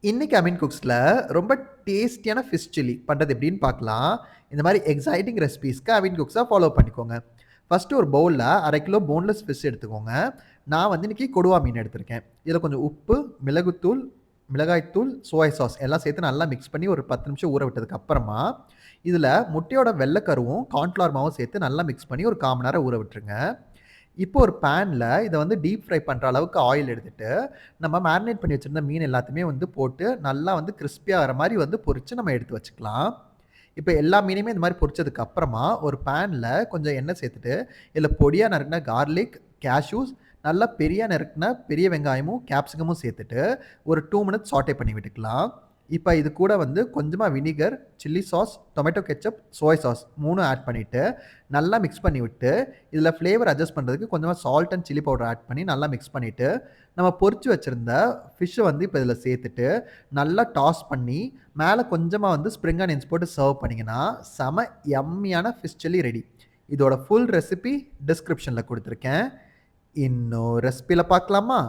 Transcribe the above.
இன்னைக்கு அமீன் குக்ஸ்ல ரொம்ப டேஸ்டியான ஃபிஷ் சில்லி பண்றது எப்படின்னு பார்க்கலாம். இந்த மாரி எக்ஸைட்டிங் ரெசிபீஸ்க்கு அமீன் குக்ஸ ஃபாலோ பண்ணிக்கோங்க. ஃபர்ஸ்ட்டு ஒரு பவுல்ல 1/2 கிலோ போன்லெஸ் ஃபிஷ் எடுத்துக்கோங்க. நான் வந்து இன்னைக்கு கொடுவா மீன் எடுத்திருக்கேன். இதில கொஞ்சம் உப்பு, மிளகுத்தூள், மிளகாய்த்தூள், சோயா சாஸ் எல்லாம் சேர்த்து நல்லா மிக்ஸ் பண்ணி ஒரு 10 நிமிஷம் ஊற விட்டதுக்கு அப்புறமா, இதில முட்டையோட வெள்ள கருவும், கார்ன்ஃப்ளவர் மாவும் சேர்த்து நல்லா மிக்ஸ் பண்ணி ஒரு 1/4 மணி நேரம் ஊற விட்டுருங்க. இப்போ ஒரு பேன்ல இத வந்து டீப் ஃப்ரை பண்ற அளவுக்கு ஆயில் எடுத்துட்டு, நம்ம மேரினேட் பண்ணி வச்சிருந்த மீன் எல்லாத்தையுமே வந்து போட்டு, நல்லா வந்து கிரிஸ்பியா ஆகுற மாரி வந்து பொரிச்சு நம்ம எடுத்து வச்சுக்கலாம். இப்ப எல்லா மீனையுமே இந்த மாரி பொரிச்சதுக்கு அப்புறமா, ஒரு பேன்ல கொஞ்சம் எண்ணெய் சேர்த்துட்டு, இதில பொடியா நறுக்குன கார்லிக், கேஷ்யூஸ், நல்லா பெரியா நறுக்குன பெரிய வெங்காயமும், கேப்சிகமும் சேர்த்துட்டு, ஒரு 2 மினிட்ஸ் சாட்டே பண்ணி விட்டுக்கலாம். இப்ப இது கூட வந்து கொஞ்சமா vinegar, chilli sauce, tomato ketchup, soya sauce 3ம் ஆட் பண்ணிட்டு, நல்லா மிக்ஸ் பண்ணி விட்டு, இதில ஃப்ளேவர் அட்ஜஸ்ட் பண்றதுக்கு கொஞ்சமா salt and chilli powder add பண்ணி நல்லா மிக்ஸ் பண்ணிட்டு, நம்ம பொரிச்சு வச்சிருந்த ஃபிஷ்ஷ வந்து இப்ப இதில சேர்த்துட்டு, நல்லா டாஸ் பண்ணி, மேல கொஞ்சமா வந்து ஸ்ப்ரிங் ஆனியன்ஸ் போட்டு சர்வ் பண்ணீங்கன்னா, செம யம்மியான ஃபிஷ் சில்லி ரெடி. இதோட ஃபுல் ரெசிபி டிஸ்கிரிப்ஷன்ல குடுத்துருக்கேன். இன்னும் ரெசிபில பார்க்கலாமா?